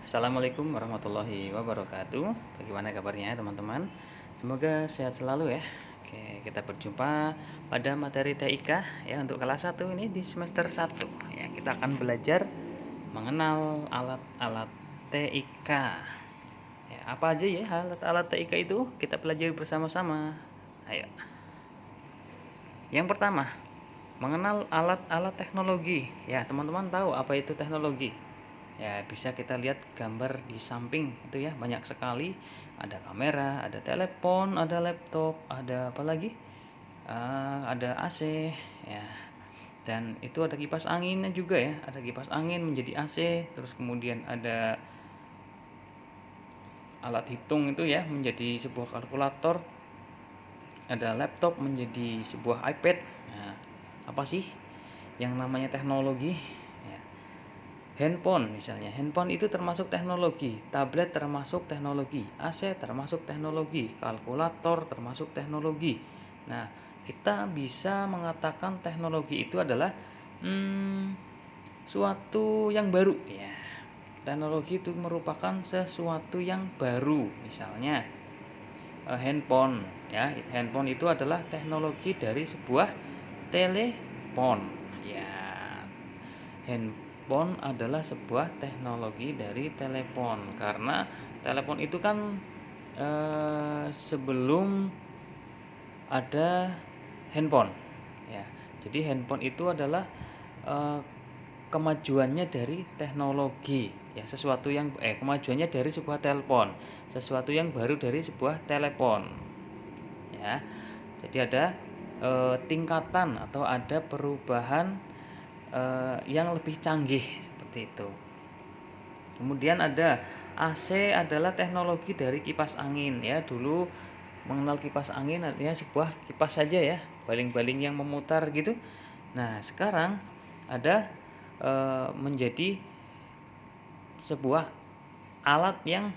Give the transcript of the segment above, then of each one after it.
Assalamualaikum warahmatullahi wabarakatuh. Bagaimana kabarnya teman-teman? Semoga sehat selalu ya. Oke, kita berjumpa pada materi TIK ya untuk kelas 1 ini di semester 1. Ya, kita akan belajar mengenal alat-alat TIK. Ya, apa aja ya alat-alat TIK itu? Kita pelajari bersama-sama. Ayo. Yang pertama, mengenal alat-alat teknologi. Ya, teman-teman tahu apa itu teknologi? Ya, bisa kita lihat gambar di samping itu ya, banyak sekali. Ada kamera, ada telepon, ada laptop, ada apa lagi? Ada AC ya. Dan itu ada kipas anginnya juga ya, ada kipas angin menjadi AC, terus kemudian ada alat hitung itu ya menjadi sebuah kalkulator, ada laptop menjadi sebuah iPad. Nah, apa sih yang namanya teknologi? Ya, handphone misalnya, handphone itu termasuk teknologi, tablet termasuk teknologi, AC termasuk teknologi, kalkulator termasuk teknologi. Nah, kita bisa mengatakan teknologi itu adalah suatu yang baru ya. Teknologi itu merupakan sesuatu yang baru. Misalnya handphone ya, handphone itu adalah teknologi dari sebuah telepon ya. Handphone adalah sebuah teknologi dari telepon karena telepon itu kan sebelum ada handphone ya. Jadi handphone itu adalah eh, kemajuannya dari teknologi ya, sesuatu yang kemajuannya dari sebuah telepon, sesuatu yang baru dari sebuah telepon ya. Jadi ada tingkatan atau ada perubahan yang lebih canggih seperti itu. Kemudian ada AC adalah teknologi dari kipas angin ya. Dulu mengenal kipas angin artinya sebuah kipas saja ya, baling-baling yang memutar gitu. Nah, sekarang ada menjadi sebuah alat yang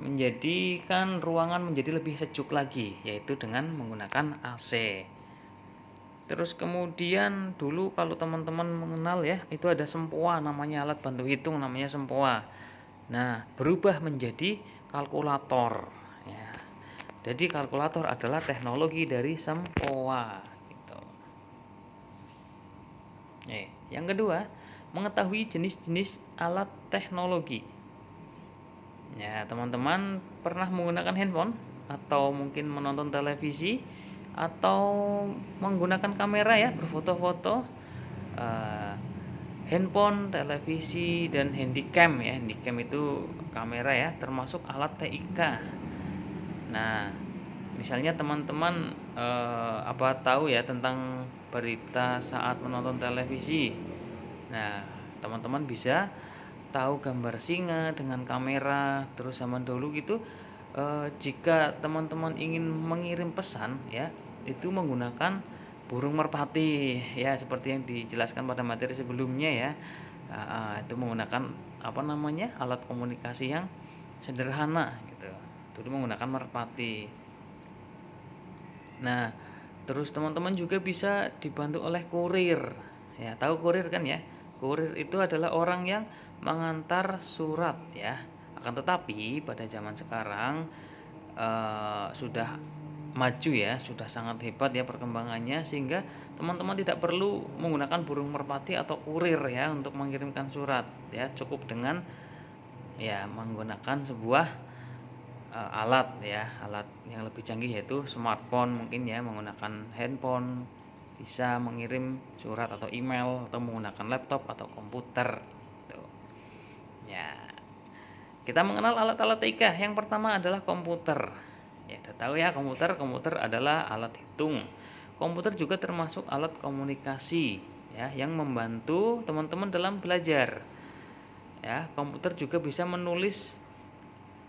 menjadikan ruangan menjadi lebih sejuk lagi, yaitu dengan menggunakan AC. Terus kemudian dulu kalau teman-teman mengenal ya, itu ada sempoa, namanya alat bantu hitung namanya sempoa. Nah, berubah menjadi kalkulator ya. Jadi kalkulator adalah teknologi dari sempoa gitu. Yang kedua, mengetahui jenis-jenis alat teknologi. Ya, teman-teman pernah menggunakan handphone atau mungkin menonton televisi atau menggunakan kamera ya, berfoto-foto. Eh, Handphone, televisi, dan handycam ya. Handycam itu kamera ya, termasuk alat TIK. Nah, misalnya teman-teman apa tahu ya tentang berita saat menonton televisi. Nah, teman-teman bisa tahu gambar singa dengan kamera. Terus zaman dulu gitu, jika teman-teman ingin mengirim pesan ya, itu menggunakan burung merpati ya, seperti yang dijelaskan pada materi sebelumnya ya. Itu menggunakan apa namanya, alat komunikasi yang sederhana gitu. Dulu menggunakan merpati. Nah, terus teman-teman juga bisa dibantu oleh kurir. Ya, tahu kurir kan ya? Kurir itu adalah orang yang mengantar surat ya. Akan tetapi pada zaman sekarang sudah maju ya, sudah sangat hebat ya perkembangannya, sehingga teman-teman tidak perlu menggunakan burung merpati atau kurir ya untuk mengirimkan surat ya. Cukup dengan ya menggunakan sebuah alat ya, alat yang lebih canggih yaitu smartphone mungkin ya, menggunakan handphone bisa mengirim surat atau email atau menggunakan laptop atau komputer gitu. Ya, kita mengenal alat-alat TIK. Yang pertama adalah komputer. Ya, udah tahu ya, komputer adalah alat hitung. Komputer juga termasuk alat komunikasi ya yang membantu teman-teman dalam belajar. Ya, komputer juga bisa menulis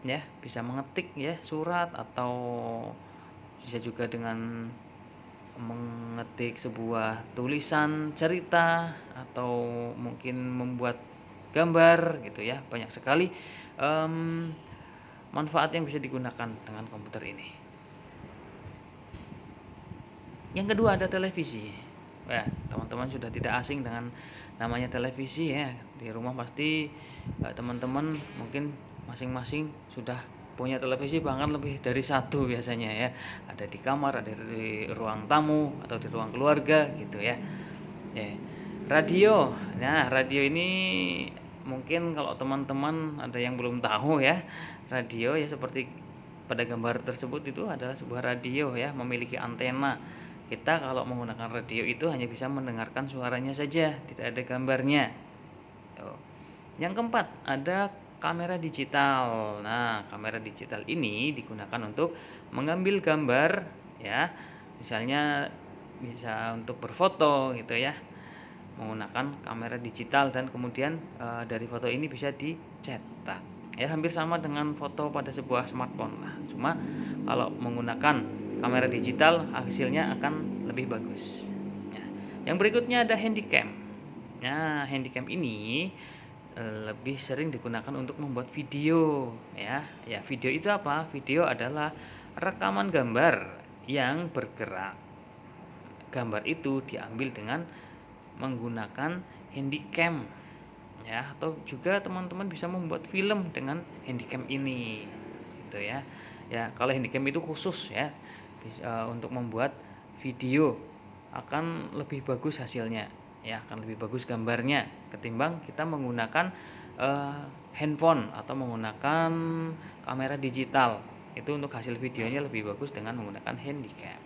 ya, bisa mengetik ya surat, atau bisa juga dengan mengetik sebuah tulisan cerita atau mungkin membuat gambar gitu ya. Banyak sekali manfaat yang bisa digunakan dengan komputer ini. Yang kedua ada televisi. Ya, teman-teman sudah tidak asing dengan namanya televisi ya, di rumah pasti teman-teman mungkin masing-masing sudah punya televisi, bahkan lebih dari satu biasanya ya. Ada di kamar, ada di ruang tamu atau di ruang keluarga gitu ya. Ya. Radio. Nah, radio ini mungkin kalau teman-teman ada yang belum tahu ya, radio ya seperti pada gambar tersebut itu adalah sebuah radio ya, memiliki antena. Kita kalau menggunakan radio itu hanya bisa mendengarkan suaranya saja, tidak ada gambarnya. Tuh. Yang keempat, ada kamera digital. Nah, kamera digital ini digunakan untuk mengambil gambar ya. Misalnya bisa untuk berfoto gitu ya, menggunakan kamera digital, dan kemudian dari foto ini bisa dicetak. Ya, hampir sama dengan foto pada sebuah smartphone. Nah, cuma kalau menggunakan kamera digital hasilnya akan lebih bagus. Ya. Yang berikutnya ada handycam. Nah, handycam ini lebih sering digunakan untuk membuat video ya. Ya, video itu apa? Video adalah rekaman gambar yang bergerak. Gambar itu diambil dengan menggunakan handycam ya, atau juga teman-teman bisa membuat film dengan handycam ini gitu ya. Ya, kalau handycam itu khusus ya, bisa untuk membuat video, akan lebih bagus hasilnya ya, akan lebih bagus gambarnya ketimbang kita menggunakan handphone atau menggunakan kamera digital. Itu untuk hasil videonya lebih bagus dengan menggunakan handycam.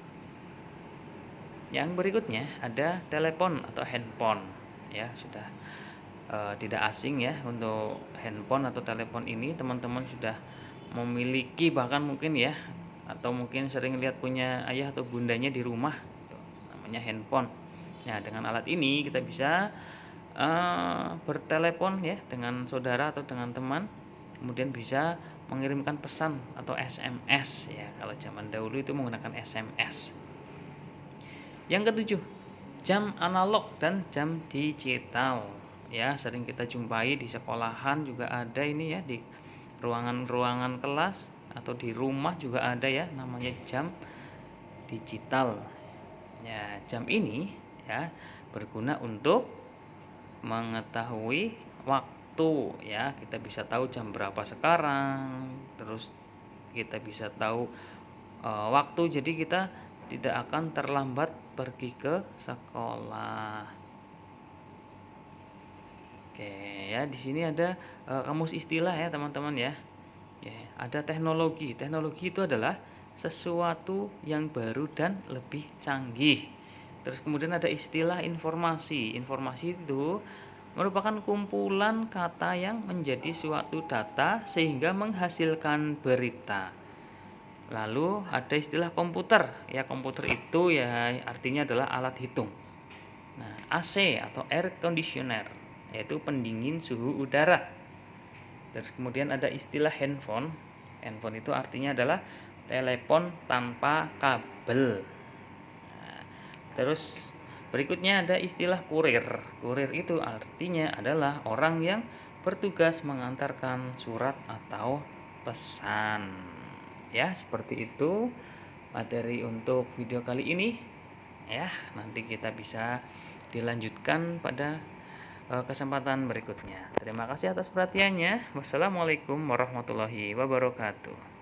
Yang berikutnya ada telepon atau handphone ya, sudah tidak asing ya untuk handphone atau telepon ini, teman-teman sudah memiliki, bahkan mungkin ya, atau mungkin sering lihat punya ayah atau bundanya di rumah, namanya handphone. Nah, dengan alat ini kita bisa bertelepon ya dengan saudara atau dengan teman, kemudian bisa mengirimkan pesan atau SMS ya, kalau zaman dahulu itu menggunakan SMS. Yang ketujuh, jam analog dan jam digital ya, sering kita jumpai di sekolahan juga ada ini ya, di ruangan-ruangan kelas atau di rumah juga ada ya, namanya jam digital. Ya, jam ini ya berguna untuk mengetahui waktu ya, kita bisa tahu jam berapa sekarang, terus kita bisa tahu waktu, jadi kita tidak akan terlambat pergi ke sekolah. Oke ya, di sini ada kamus istilah ya teman-teman ya. Oke, ada teknologi. Teknologi itu adalah sesuatu yang baru dan lebih canggih. Terus kemudian ada istilah informasi. Informasi itu merupakan kumpulan kata yang menjadi suatu data sehingga menghasilkan berita. Lalu ada istilah komputer. Ya, komputer itu ya artinya adalah alat hitung. Nah, AC atau air conditioner yaitu pendingin suhu udara. Terus kemudian ada istilah handphone. Handphone itu artinya adalah telepon tanpa kabel. Nah, terus berikutnya ada istilah kurir. Kurir itu artinya adalah orang yang bertugas mengantarkan surat atau pesan. Ya, seperti itu materi untuk video kali ini. Ya, nanti kita bisa dilanjutkan pada kesempatan berikutnya. Terima kasih atas perhatiannya. Wassalamualaikum warahmatullahi wabarakatuh.